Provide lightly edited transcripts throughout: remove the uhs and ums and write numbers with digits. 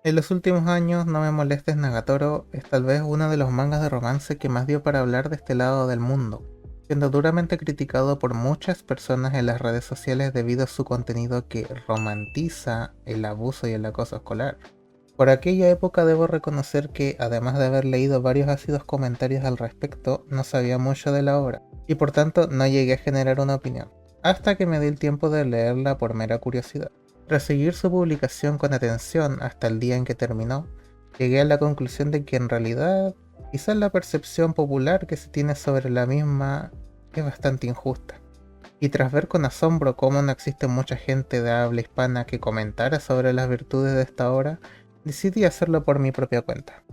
En los últimos años, No me molestes Nagatoro es tal vez uno de los mangas de romance que más dio para hablar de este lado del mundo, siendo duramente criticado por muchas personas en las redes sociales debido a su contenido que romantiza el abuso y el acoso escolar. Por aquella época debo reconocer que, además de haber leído varios ácidos comentarios al respecto, no sabía mucho de la obra, y por tanto no llegué a generar una opinión, hasta que me di el tiempo de leerla por mera curiosidad. Tras seguir su publicación con atención hasta el día en que terminó, llegué a la conclusión de que en realidad quizás la percepción popular que se tiene sobre la misma es bastante injusta. Y tras ver con asombro cómo no existe mucha gente de habla hispana que comentara sobre las virtudes de esta obra, decidí hacerlo por mi propia cuenta.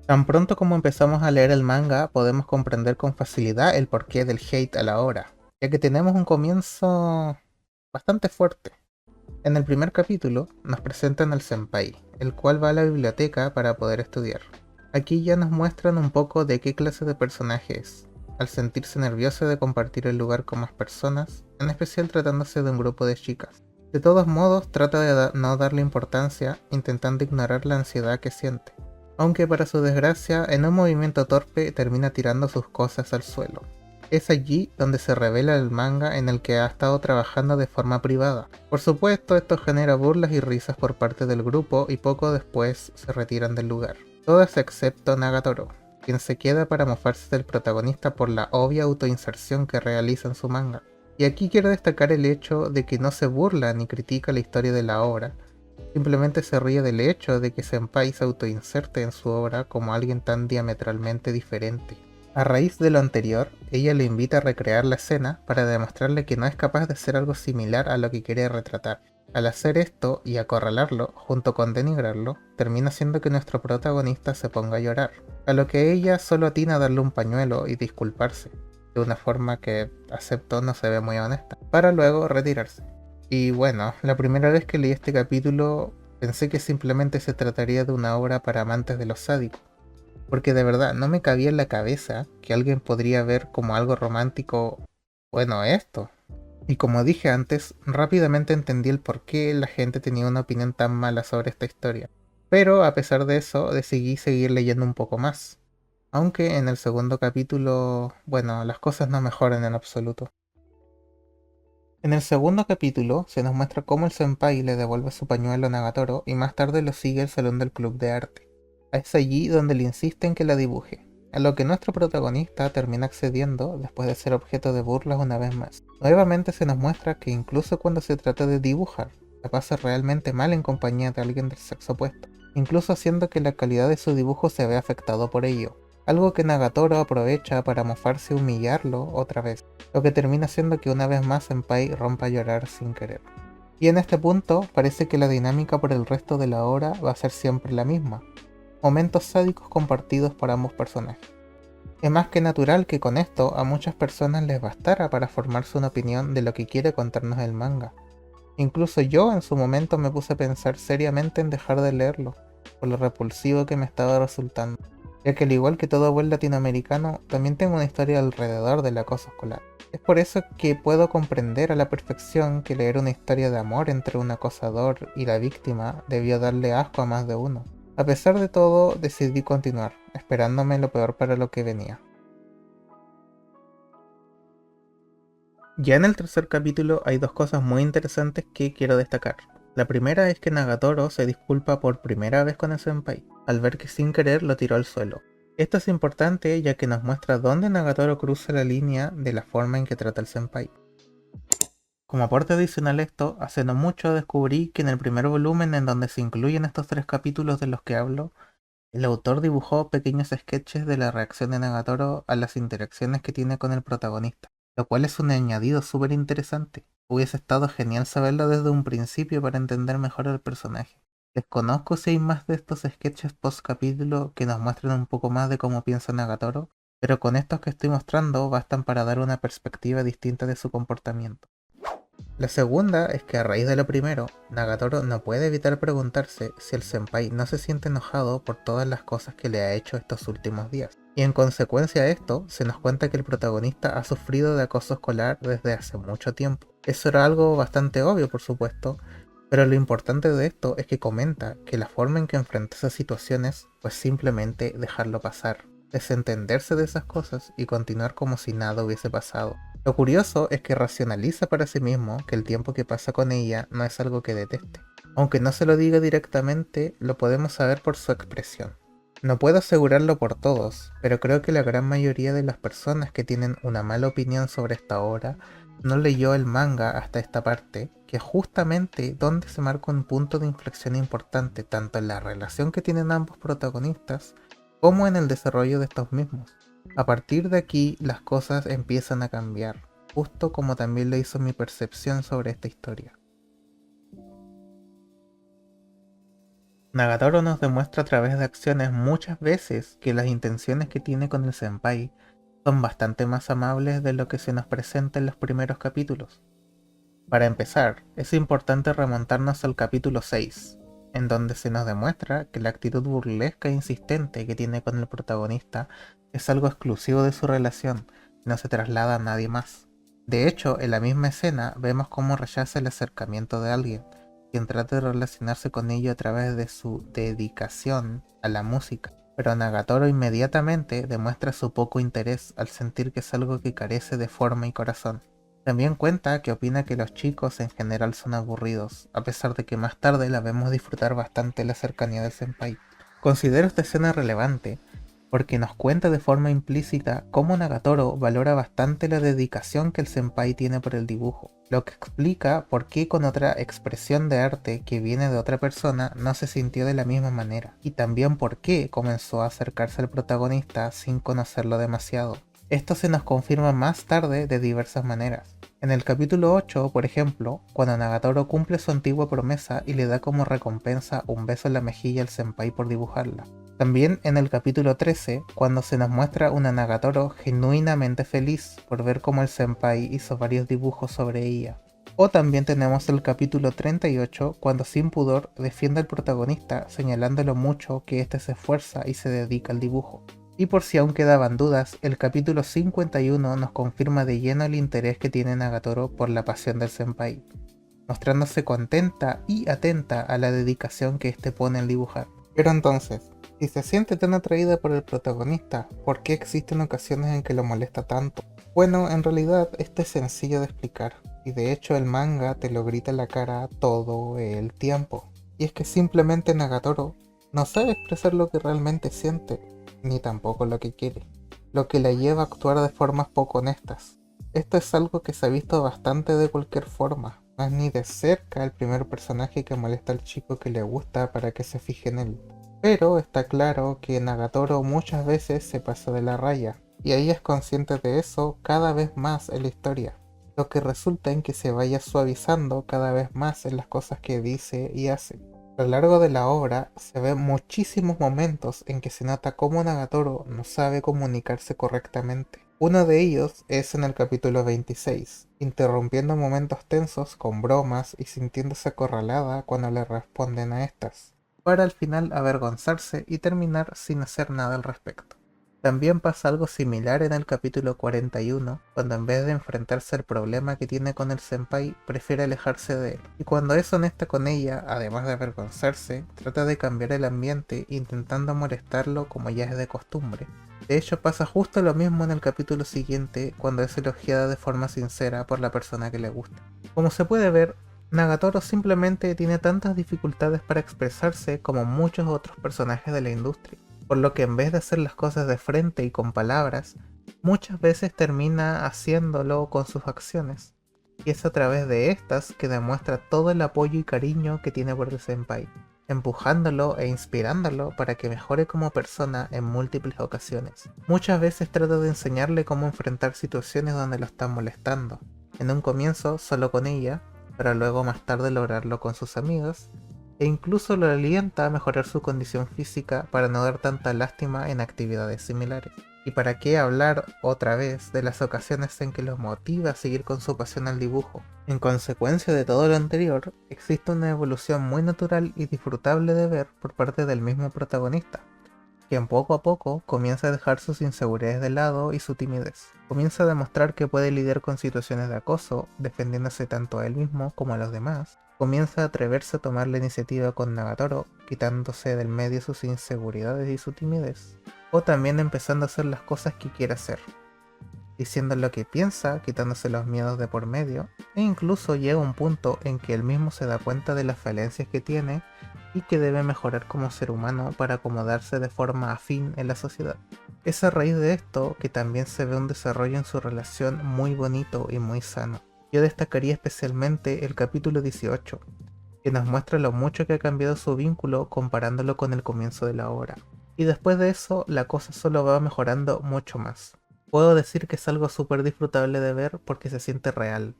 Tan pronto como empezamos a leer el manga, podemos comprender con facilidad el porqué del hate a la obra, ya que tenemos un comienzo bastante fuerte. En el primer capítulo nos presentan al senpai, el cual va a la biblioteca para poder estudiar. Aquí ya nos muestran un poco de qué clase de personaje es, al sentirse nervioso de compartir el lugar con más personas, en especial tratándose de un grupo de chicas. De todos modos, trata de no darle importancia, intentando ignorar la ansiedad que siente, aunque para su desgracia, en un movimiento torpe termina tirando sus cosas al suelo. Es allí donde se revela el manga en el que ha estado trabajando de forma privada. Por supuesto, esto genera burlas y risas por parte del grupo y poco después se retiran del lugar. Todas excepto Nagatoro, quien se queda para mofarse del protagonista por la obvia autoinserción que realiza en su manga. Y aquí quiero destacar el hecho de que no se burla ni critica la historia de la obra, simplemente se ríe del hecho de que Senpai se autoinserte en su obra como alguien tan diametralmente diferente. A raíz de lo anterior, ella le invita a recrear la escena para demostrarle que no es capaz de hacer algo similar a lo que quiere retratar. Al hacer esto y acorralarlo, junto con denigrarlo, termina haciendo que nuestro protagonista se ponga a llorar, a lo que ella solo atina a darle un pañuelo y disculparse, de una forma que, acepto, no se ve muy honesta, para luego retirarse. Y bueno, la primera vez que leí este capítulo pensé que simplemente se trataría de una obra para amantes de los sádicos, porque de verdad no me cabía en la cabeza que alguien podría ver como algo romántico, bueno, esto. Y como dije antes, rápidamente entendí el por qué la gente tenía una opinión tan mala sobre esta historia. Pero a pesar de eso, decidí seguir leyendo un poco más. Aunque en el segundo capítulo, bueno, las cosas no mejoran en absoluto. En el segundo capítulo se nos muestra cómo el senpai le devuelve su pañuelo a Nagatoro y más tarde lo sigue al salón del club de arte. Es allí donde le insiste en que la dibuje, a lo que nuestro protagonista termina accediendo después de ser objeto de burlas una vez más. Nuevamente se nos muestra que incluso cuando se trata de dibujar, la pasa realmente mal en compañía de alguien del sexo opuesto, incluso haciendo que la calidad de su dibujo se vea afectado por ello, algo que Nagatoro aprovecha para mofarse y humillarlo otra vez, lo que termina haciendo que una vez más Senpai rompa a llorar sin querer. Y en este punto parece que la dinámica por el resto de la obra va a ser siempre la misma, momentos sádicos compartidos por ambos personajes. Es más que natural que con esto a muchas personas les bastara para formarse una opinión de lo que quiere contarnos el manga. Incluso yo en su momento me puse a pensar seriamente en dejar de leerlo, por lo repulsivo que me estaba resultando, ya que al igual que todo buen latinoamericano, también tengo una historia alrededor del acoso escolar. Es por eso que puedo comprender a la perfección que leer una historia de amor entre un acosador y la víctima debió darle asco a más de uno. A pesar de todo, decidí continuar, esperándome lo peor para lo que venía. Ya en el tercer capítulo hay dos cosas muy interesantes que quiero destacar. La primera es que Nagatoro se disculpa por primera vez con el senpai, al ver que sin querer lo tiró al suelo. Esto es importante ya que nos muestra dónde Nagatoro cruza la línea de la forma en que trata al senpai. Como aporte adicional a esto, hace no mucho descubrí que en el primer volumen en donde se incluyen estos tres capítulos de los que hablo, el autor dibujó pequeños sketches de la reacción de Nagatoro a las interacciones que tiene con el protagonista, lo cual es un añadido súper interesante. Hubiese estado genial saberlo desde un principio para entender mejor al personaje. Desconozco si hay más de estos sketches post capítulo que nos muestren un poco más de cómo piensa Nagatoro, pero con estos que estoy mostrando bastan para dar una perspectiva distinta de su comportamiento. La segunda es que a raíz de lo primero, Nagatoro no puede evitar preguntarse si el senpai no se siente enojado por todas las cosas que le ha hecho estos últimos días. Y en consecuencia de esto, se nos cuenta que el protagonista ha sufrido de acoso escolar desde hace mucho tiempo. Eso era algo bastante obvio, por supuesto, Pero lo importante de esto es que comenta que la forma en que enfrenta esas situaciones pues simplemente dejarlo pasar, desentenderse de esas cosas y continuar como si nada hubiese pasado. Lo curioso es que racionaliza para sí mismo que el tiempo que pasa con ella no es algo que deteste. Aunque no se lo diga directamente, lo podemos saber por su expresión. No puedo asegurarlo por todos, pero creo que la gran mayoría de las personas que tienen una mala opinión sobre esta obra no leyó el manga hasta esta parte, que es justamente donde se marca un punto de inflexión importante tanto en la relación que tienen ambos protagonistas como en el desarrollo de estos mismos. A partir de aquí las cosas empiezan a cambiar, justo como también lo hizo mi percepción sobre esta historia. Nagatoro nos demuestra a través de acciones muchas veces que las intenciones que tiene con el senpai son bastante más amables de lo que se nos presenta en los primeros capítulos. Para empezar, es importante remontarnos al capítulo 6, en donde se nos demuestra que la actitud burlesca e insistente que tiene con el protagonista es algo exclusivo de su relación y no se traslada a nadie más. De hecho, en la misma escena vemos cómo rechaza el acercamiento de alguien, quien trata de relacionarse con ello a través de su dedicación a la música. Pero Nagatoro inmediatamente demuestra su poco interés al sentir que es algo que carece de forma y corazón. También cuenta que opina que los chicos en general son aburridos, a pesar de que más tarde la vemos disfrutar bastante la cercanía del senpai. Considero esta escena relevante porque nos cuenta de forma implícita cómo Nagatoro valora bastante la dedicación que el senpai tiene por el dibujo, lo que explica por qué con otra expresión de arte que viene de otra persona no se sintió de la misma manera, y también por qué comenzó a acercarse al protagonista sin conocerlo demasiado. Esto se nos confirma más tarde de diversas maneras. En el capítulo 8, por ejemplo, cuando Nagatoro cumple su antigua promesa y le da como recompensa un beso en la mejilla al senpai por dibujarla. También en el capítulo 13, cuando se nos muestra una Nagatoro genuinamente feliz por ver cómo el senpai hizo varios dibujos sobre ella. O también tenemos el capítulo 38, cuando sin pudor defiende al protagonista señalando lo mucho que éste se esfuerza y se dedica al dibujo. Y por si aún quedaban dudas, el capítulo 51 nos confirma de lleno el interés que tiene Nagatoro por la pasión del senpai, mostrándose contenta y atenta a la dedicación que éste pone al dibujar. Pero entonces, si se siente tan atraída por el protagonista, ¿por qué existen ocasiones en que lo molesta tanto? Bueno, en realidad esto es sencillo de explicar, y de hecho el manga te lo grita en la cara todo el tiempo. Y es que simplemente Nagatoro no sabe expresar lo que realmente siente, ni tampoco lo que quiere, lo que la lleva a actuar de formas poco honestas. Esto es algo que se ha visto bastante de cualquier forma, no es ni de cerca el primer personaje que molesta al chico que le gusta para que se fije en él. Pero está claro que Nagatoro muchas veces se pasa de la raya, y ella es consciente de eso cada vez más en la historia, lo que resulta en que se vaya suavizando cada vez más en las cosas que dice y hace. A lo largo de la obra se ven muchísimos momentos en que se nota cómo Nagatoro no sabe comunicarse correctamente. Uno de ellos es en el capítulo 26, interrumpiendo momentos tensos con bromas y sintiéndose acorralada cuando le responden a estas, para al final avergonzarse y terminar sin hacer nada al respecto. También pasa algo similar en el capítulo 41, cuando en vez de enfrentarse al problema que tiene con el senpai, prefiere alejarse de él. Y cuando es honesta con ella, además de avergonzarse, trata de cambiar el ambiente intentando molestarlo como ya es de costumbre. De hecho, pasa justo lo mismo en el capítulo siguiente, cuando es elogiada de forma sincera por la persona que le gusta. Como se puede ver, Nagatoro simplemente tiene tantas dificultades para expresarse como muchos otros personajes de la industria, por lo que en vez de hacer las cosas de frente y con palabras, muchas veces termina haciéndolo con sus acciones, y es a través de estas que demuestra todo el apoyo y cariño que tiene por el senpai, empujándolo e inspirándolo para que mejore como persona en múltiples ocasiones. Muchas veces trata de enseñarle cómo enfrentar situaciones donde lo están molestando, en un comienzo solo con ella, para luego más tarde lograrlo con sus amigos, e incluso lo alienta a mejorar su condición física para no dar tanta lástima en actividades similares. ¿Y para qué hablar otra vez de las ocasiones en que los motiva a seguir con su pasión al dibujo? En consecuencia de todo lo anterior, existe una evolución muy natural y disfrutable de ver por parte del mismo protagonista, quien poco a poco comienza a dejar sus inseguridades de lado y su timidez. Comienza a demostrar que puede lidiar con situaciones de acoso, defendiéndose tanto a él mismo como a los demás. Comienza a atreverse a tomar la iniciativa con Nagatoro, quitándose del medio sus inseguridades y su timidez. O también empezando a hacer las cosas que quiere hacer, diciendo lo que piensa, quitándose los miedos de por medio, e incluso llega un punto en que él mismo se da cuenta de las falencias que tiene y que debe mejorar como ser humano para acomodarse de forma afín en la sociedad. Es a raíz de esto que también se ve un desarrollo en su relación muy bonito y muy sano. Yo destacaría especialmente el capítulo 18, que nos muestra lo mucho que ha cambiado su vínculo comparándolo con el comienzo de la obra. Y después de eso, la cosa solo va mejorando mucho más. Puedo decir que es algo súper disfrutable de ver porque se siente real.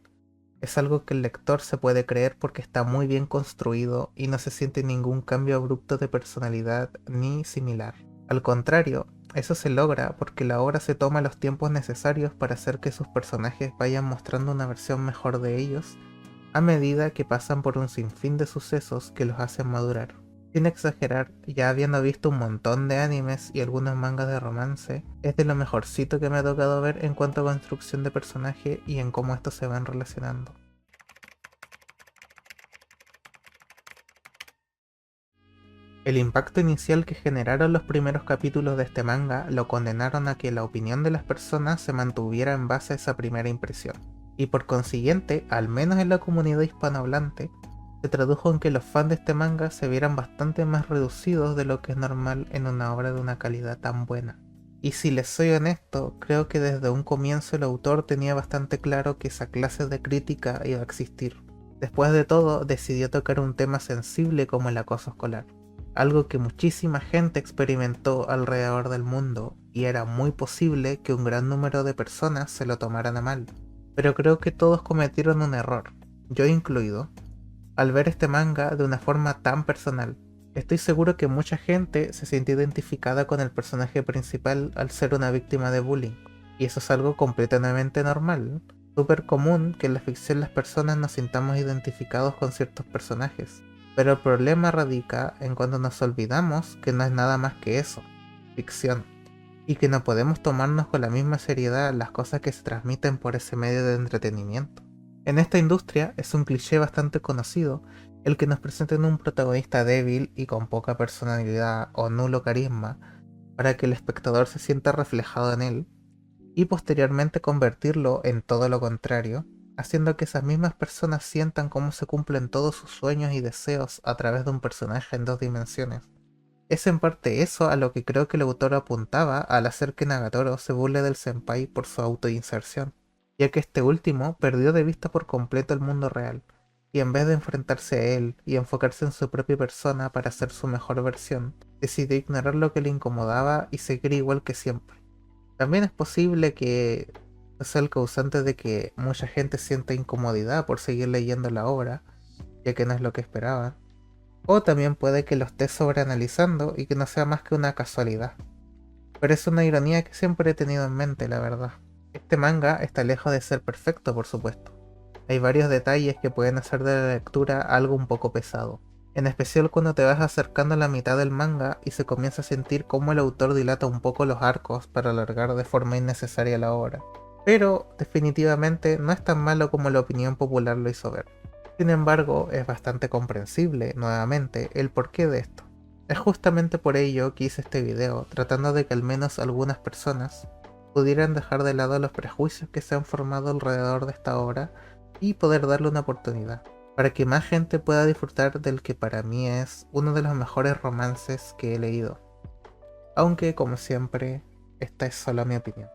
Es algo que el lector se puede creer porque está muy bien construido y no se siente ningún cambio abrupto de personalidad ni similar. Al contrario, eso se logra porque la obra se toma los tiempos necesarios para hacer que sus personajes vayan mostrando una versión mejor de ellos a medida que pasan por un sinfín de sucesos que los hacen madurar. Sin exagerar, ya habiendo visto un montón de animes y algunos mangas de romance, es de lo mejorcito que me ha tocado ver en cuanto a construcción de personaje y en cómo estos se van relacionando. El impacto inicial que generaron los primeros capítulos de este manga lo condenaron a que la opinión de las personas se mantuviera en base a esa primera impresión, y por consiguiente, al menos en la comunidad hispanohablante, se tradujo en que los fans de este manga se vieran bastante más reducidos de lo que es normal en una obra de una calidad tan buena. Y si les soy honesto, creo que desde un comienzo el autor tenía bastante claro que esa clase de crítica iba a existir. Después de todo, decidió tocar un tema sensible como el acoso escolar, algo que muchísima gente experimentó alrededor del mundo, y era muy posible que un gran número de personas se lo tomaran a mal. Pero creo que todos cometieron un error, yo incluido, al ver este manga de una forma tan personal. Estoy seguro que mucha gente se siente identificada con el personaje principal al ser una víctima de bullying, y eso es algo completamente normal. Súper común que en la ficción las personas nos sintamos identificados con ciertos personajes, pero el problema radica en cuando nos olvidamos que no es nada más que eso, ficción, y que no podemos tomarnos con la misma seriedad las cosas que se transmiten por ese medio de entretenimiento. En esta industria es un cliché bastante conocido el que nos presenten un protagonista débil y con poca personalidad o nulo carisma para que el espectador se sienta reflejado en él, y posteriormente convertirlo en todo lo contrario, haciendo que esas mismas personas sientan cómo se cumplen todos sus sueños y deseos a través de un personaje en dos dimensiones. Es en parte eso a lo que creo que el autor apuntaba al hacer que Nagatoro se burle del senpai por su autoinserción, ya que este último perdió de vista por completo el mundo real, y en vez de enfrentarse a él y enfocarse en su propia persona para ser su mejor versión, decidió ignorar lo que le incomodaba y seguir igual que siempre. También es posible que sea el causante de que mucha gente sienta incomodidad por seguir leyendo la obra, ya que no es lo que esperaban. O también puede que lo esté sobreanalizando y que no sea más que una casualidad. Pero es una ironía que siempre he tenido en mente, la verdad. Este manga está lejos de ser perfecto, por supuesto. Hay varios detalles que pueden hacer de la lectura algo un poco pesado. En especial cuando te vas acercando a la mitad del manga y se comienza a sentir cómo el autor dilata un poco los arcos para alargar de forma innecesaria la obra. Pero definitivamente no es tan malo como la opinión popular lo hizo ver. Sin embargo, es bastante comprensible, nuevamente, el porqué de esto. Es justamente por ello que hice este video, tratando de que al menos algunas personas pudieran dejar de lado los prejuicios que se han formado alrededor de esta obra y poder darle una oportunidad, para que más gente pueda disfrutar del que para mí es uno de los mejores romances que he leído. Aunque, como siempre, esta es solo mi opinión.